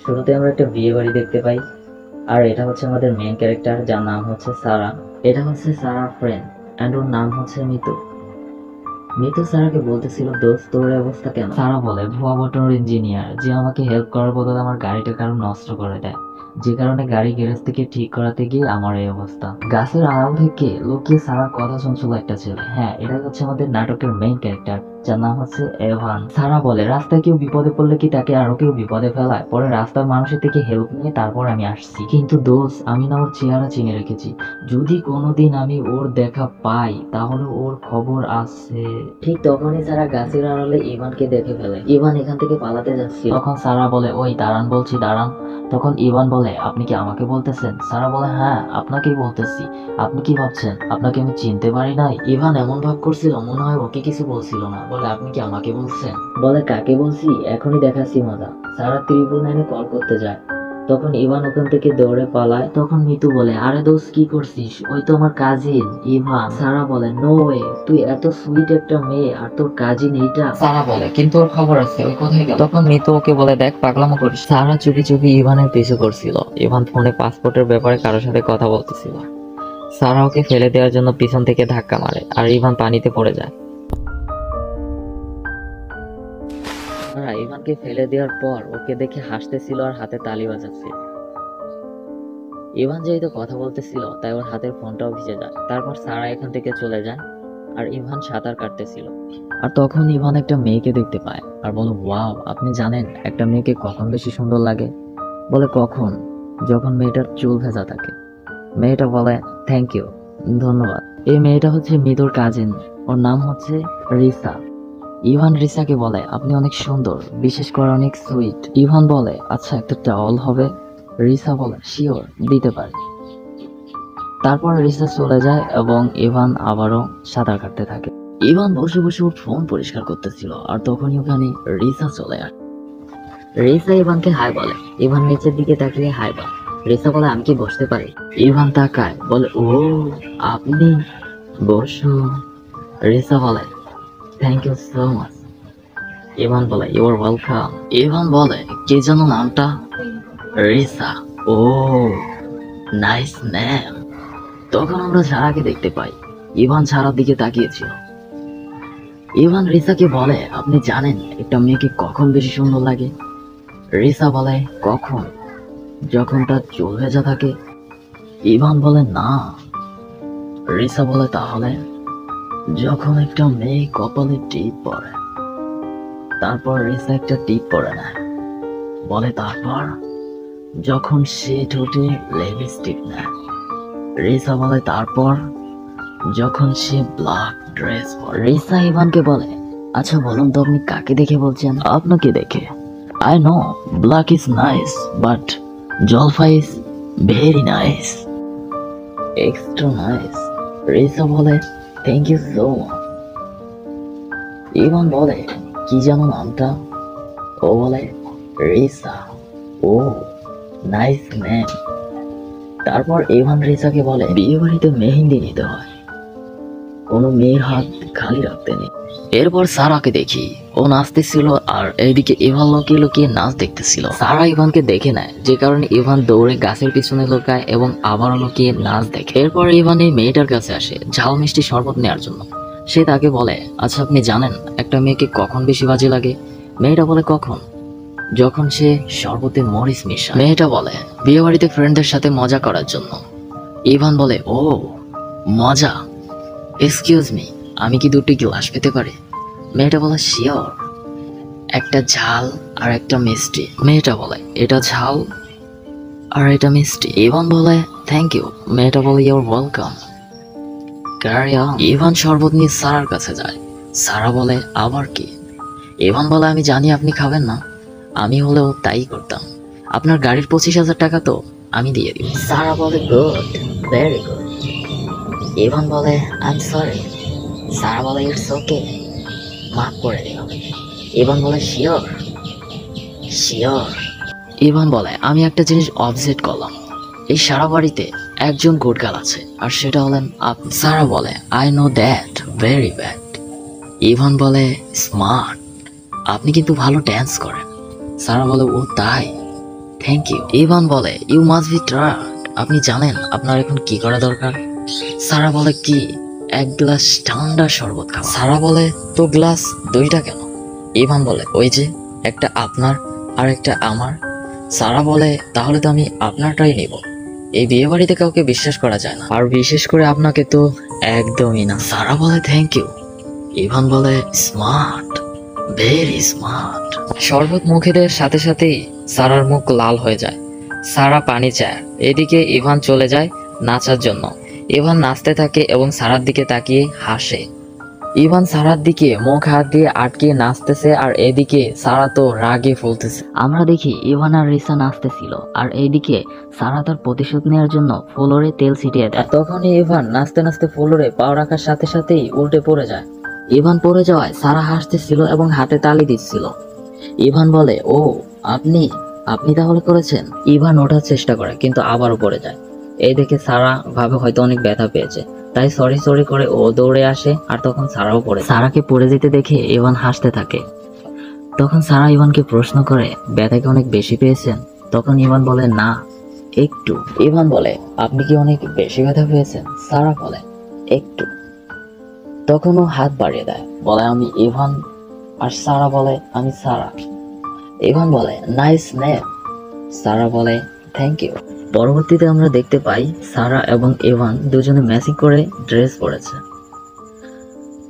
শুরুতে আমরা একটা বিয়ে বাড়ি দেখতে পাই, আর এটা হচ্ছে আমাদের মেইন ক্যারেক্টার, যার নাম হচ্ছে সারা। এটা হচ্ছে সারার ফ্রেন্ড, অ্যান্ড ওর নাম হচ্ছে মিতু। মিতু সারাকে বলতেছিল, দোস্ত তোর এই অবস্থা কেন? সারা বলে, ভুয়া মোটর ইঞ্জিনিয়ার যে আমাকে হেল্প করার বদলে আমার গাড়িটা কারণ নষ্ট করে দেয়, যে কারণে গাড়ি গ্যারেজ থেকে ঠিক করাতে গিয়ে আমার এই অবস্থা। গাছের আড়াল থেকে লুকিয়ে সারার কথা শুনছিল একটা ছেলে। হ্যাঁ, এটাই হচ্ছে আমাদের নাটকের মেইন ক্যারেক্টার, যার নাম হচ্ছে এভান। সারা বলে, রাস্তায় কেউ বিপদে পড়লে কি তাকে আরো কেউ বিপদে ফেলায়? পরে রাস্তার মানুষের থেকে হেল্প নিয়ে তারপর আমি আসছি, কিন্তু দোস্ত আমি না ওর চেহারা চিনে রেখেছি, যদি কোনোদিন আমি ওর দেখা পাই তাহলে ওর খবর আছে। ঠিক তখনই সারা গাছের আড়ালে ইভানকে দেখে ফেলে। ইভান এখান থেকে পালাতে যাচ্ছে, তখন সারা বলে, ওই দাঁড়ান বলছি, দাঁড়ান। তখন ইভান বলে, আপনি কি আমাকে বলতেছেন? সারা বলে, হ্যাঁ আপনাকেই বলতেছি। আপনি কি ভাবছেন আপনাকে আমি চিনতে পারি নাই? ইভান এমন ভাব করছিল মনে হয় ওকে কিছু বলছিল না, বলে, আপনি কি আমাকে বলছেন? বলে, কাকে বলছি এখনই দেখাচ্ছি মজা। সারা 999 কল করতে যায়, তখন ইভান ওখান থেকে দৌড়ে পালায়। তখন মিতু বলে, আরে দোস্ত কি করছিস? ওই তো আমার কাজিন ইভান। সারা বলে, নো ওয়ে, তুই এত সুইট একটা মেয়ে আর তোর কাজিন এইটা? সারা বলে, কিন্তু ওর খবর আছে, ওই কোথায় গেল? তখন মিতু ওকে বলে, দেখ পাগলামো করিস। সারা চুপি চুপি ইভানের পিছু করছিল। ইভান ফোনে পাসপোর্টের ব্যাপারে কারোর সাথে কথা বলতেছিল। সারা ওকে ফেলে দেওয়ার জন্য পিছন থেকে ধাক্কা মারে, আর ইভান পানিতে পড়ে যায়। ইভানকে ফেলে দেওয়ার পর ওকে দেখে হাসতেছিল আর হাতে তালি বাজাচ্ছে। ইভান যেহেতু কথা বলতেছিল তাই ওর হাতের ফোনটাও ভিজে যায়। তারপর সারা এখান থেকে চলে যায়, আর ইভান সাঁতার কাটতেছিল। আর তখন ইভান একটা মেয়েকে দেখতে পায় আর বলে, ওয়াও, আপনি জানেন একটা মেয়েকে কখন বেশি সুন্দর লাগে? বলে, কখন? যখন মেয়েটার চুল ভেজা থাকে। মেয়েটা বলে, থ্যাংক ইউ, ধন্যবাদ। এই মেয়েটা হচ্ছে মিতুর কাজিন, ওর নাম হচ্ছে রিসা। ইভান রিসাকে বলে, আপনি অনেক সুন্দর, বিশেষ করে অনেক সুইট। ইভান বলে, আচ্ছা একটা টাওয়াল হবে? রিসা বলে, শিওর, দিতে পারি। তারপর রিসা চলে যায় এবং ইভান আবারও সাঁতার কাটতে থাকে। ইভান বসে বসে ওর ফোন পরিষ্কার করতেছিল, আর তখনই ওখানে রিসা চলে আসে। রিসা ইভানকে হাই বলে। ইভান নিচের দিকে তাকিয়ে হাই বলে। রিসা বলে, আমি কি বসতে পারি? ইভান তাকায়, বলে, ও আপনি, বসো। রিসা বলে, thank you so much. Ivan বলে, ইউ আর ওয়েলকাম। ইভান বলে, কে যেন নামটা? রিসা। ও, নাইস নেম। তখন আমরা সারাকে দেখতে পাই। ইভান সারার দিকে তাকিয়েছিল। ইভান রিসাকে বলে, আপনি জানেন একটা মেয়েকে কখন বেশি সুন্দর লাগে? রিসা বলে, কখন? যখন তার চুল ভেজা থাকে। ইভান বলে, না। রিসা বলে, তাহলে? যখন একটা মেয়ে কপালে টিপ পরে। তারপর রিসা একটা টিপ পরে নেয়। বলে, তারপর? যখন সে ঠোঁটে লিপস্টিক নেয়। রিসা বলে, তারপর? যখন সে ব্ল্যাক ড্রেস পরে। রিসা ইভানকে বলে, আচ্ছা বলুন তো আপনি কাকে দেখে বলছেন? আপনাকে দেখে। I know black is nice, but জলফাই is very nice, extra nice. Risa বলে, thank you so much. Ivan বলে, কি যেন নামটা? ও বলে, রিসা। ও, নাইস নেম। তারপর ইভান রিসাকে বলে, বিয়ে বাড়িতে মেহেন্দি নিতে হয়, কোনো মেয়ের হাত খালি রাখতে নেই। এরপর সারাকে দেখি, ও নাচতেছিল, আর এইদিকে ইভান লুকিয়ে লুকিয়ে নাচ দেখতেছিল। সারা ইভানকে দেখে নেয়, যে কারণে ইভান দৌড়ে গাছের পিছনে লুকায় এবং আবারও লুকিয়ে নাচ দেখে। এরপর ইভান এই মেয়েটার কাছে আসে ঝাল মিষ্টি শরবত নেওয়ার জন্য। সে তাকে বলে, আচ্ছা আপনি জানেন একটা মেয়েকে কখন বেশি বাজে লাগে? মেয়েটা বলে, কখন? যখন সে শরবতে মরিচ মিশায়। মেয়েটা বলে, বিয়ে বাড়িতে ফ্রেন্ডদের সাথে মজা করার জন্য। ইভান বলে, ও মজা, এক্সকিউজ মি, আমি কি 2টি গ্লাস পেতে পারি? মেয়েটা বলে, শিওর। একটা ঝাল আর একটা মিষ্টি। মেয়েটা বলে, এটা ঝাল আর এটা মিষ্টি। ইভান বলে, থ্যাংক ইউ। মেয়েটা বলে, you're welcome, carry on. Ivan শরবত নিয়ে সারার কাছে যায়। সারা বলে, আবার কি? ইভান বলে, আমি জানি আপনি খাবেন না, আমি হলেও তাই করতাম। আপনার গাড়ির 25,000 টাকা তো আমি দিয়ে দিব। সারা বলে, গুড, ভেরি গুড। ইভান বলে, আই এম সরি। সারা বলে, ইটস ওকে, মাফ করে দিও। ইভান বলে, শিওর? শিওর। ইভান বলে, আমি একটা জিনিস অবজার্ভ করলাম, এই সারা বাড়িতে একজন গুডগার্ল আছে, আর সেটা হলেন আপনি। সারা বলে, I know that very bad. Ivan বলে, স্মার্ট, আপনি কিন্তু ভালো ড্যান্স করেন। সারা বলে, ও তাই? Thank you. ইভান বলে, ইউ মাস্ট বি ট্রাক। আপনি জানেন আপনার এখন কি করা দরকার? সারা বলে, কি? এক গ্লাস ঠান্ডা শরবত খাওয়া। সারা বলে, তো গ্লাস দুইটা কেন? ইভান বলে, ওই যে একটা আপনার আর একটা আমার। সারা বলে, তাহলে তো আমি আপনারটাই নিব। এই বিয়ে বাড়িতে কাউকে বিশ্বাস করা যায় না, আর বিশেষ করে আপনাকে তো একদমই না। সারা বলে, থ্যাংক ইউ। ইভান বলে, স্মার্ট, ভেরি স্মার্ট। শরবত মুখে দেওয়ার সাথে সাথেই সারার মুখ লাল হয়ে যায়। সারা পানি চায়। এদিকে ইভান চলে যায় নাচার জন্য। ইভান নাচতে থাকে এবং সারার দিকে তাকিয়ে হাসে। ইভান সারার দিকে মুখ হাত দিয়ে আটকে নাচতেছে, আর এদিকে সারা তো রাগে ফুলতেছে। আমরা দেখি ইভান আর রিসা নাচতেছিল, আর এইদিকে সারা তার প্রতিশোধ নেওয়ার জন্য ফ্লোরে তেল ছিটিয়ে দেয়। তখনই ইভান নাচতে নাচতে ফ্লোরে পা রাখার সাথে সাথেই উল্টে পড়ে যায়। ইভান পড়ে যাওয়ায় সারা হাসতেছিল এবং হাতে তালি দিচ্ছিল। ইভান বলে, ও আপনি আপনি তাহলে করেছেন? ইভান ওঠার চেষ্টা করে কিন্তু আবারও পড়ে যায়। এই দেখে সারা ভাবে হয়তো অনেক ব্যথা পেয়েছে, তাই সরি সরি করে ও দৌড়ে আসে, আর তখন সারাও পড়ে। সারাকে পড়ে যেতে দেখে ইভান হাসতে থাকে। তখন সারা ইভানকে প্রশ্ন করে, ব্যথা কি অনেক বেশি পেয়েছেন? তখন ইভান বলে, না, একটু। ইভান বলে, আপনি কি অনেক বেশি ব্যথা পেয়েছেন? সারা বলে, একটু। তখন ও হাত বাড়িয়ে দেয়, বলে, আমি ইভান। আর সারা বলে, আমি সারা। ইভান বলে, নাইস নেম। সারা বলে, থ্যাংক ইউ। পরবর্তীতে আমরা দেখতে পাই সারা এবং ইভান দুজনে ম্যাচিং করে ড্রেস পরেছে।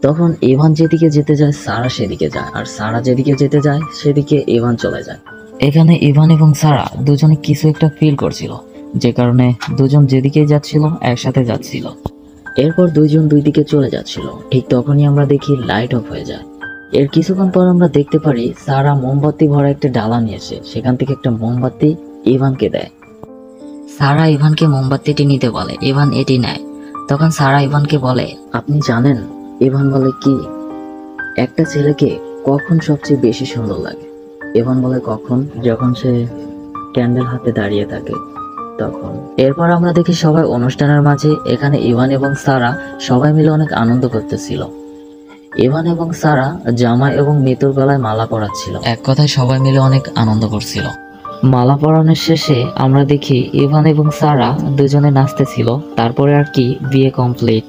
তখন ইভান যেদিকে যেতে যায় সারা সেদিকে যায়, আর সারা যেদিকে যেতে যায় সেদিকে ইভান চলে যায়। এখানে ইভান এবং সারা দুজনে কিছু একটা ফিল করছিল, যে কারণে দুজন যেদিকে যাচ্ছিল একসাথে যাচ্ছিল। এরপর দুইজন দুই দিকে চলে যাচ্ছিল। ঠিক তখনই আমরা দেখি লাইট অফ হয়ে যায়। এর কিছুক্ষণ পর আমরা দেখতে পারি সারা মোমবাতি ভরা একটা ডালা নিয়ে এসে সেখান থেকে একটা মোমবাতি ইভানকে দেয়। সারা ইভানকে মোমবাতিটি নিতে বলে, ইভান এটি নেয়। তখন সারা ইভানকে বলে, আপনি জানেন? ইভান বলে, কি? একটা ছেলেকে কখন সবচেয়ে বেশি সুন্দর লাগে? ইভান বলে, কখন? যখন সে ক্যান্ডেল হাতে দাঁড়িয়ে থাকে তখন। এরপর আমরা দেখি সবাই অনুষ্ঠানের মাঝে এখানে ইভান এবং সারা সবাই মিলে অনেক আনন্দ করতেছিল। ইভান এবং সারা জামাই এবং মৃত্যুর গলায় মালা পরাচ্ছিল। এক কথায় সবাই মিলে অনেক আনন্দ করছিল। মালা পরানোর শেষে আমরা দেখি ইভান এবং সারা দুজনে নাচতেছিল। তারপরে আর কি বিয়ে কমপ্লিট।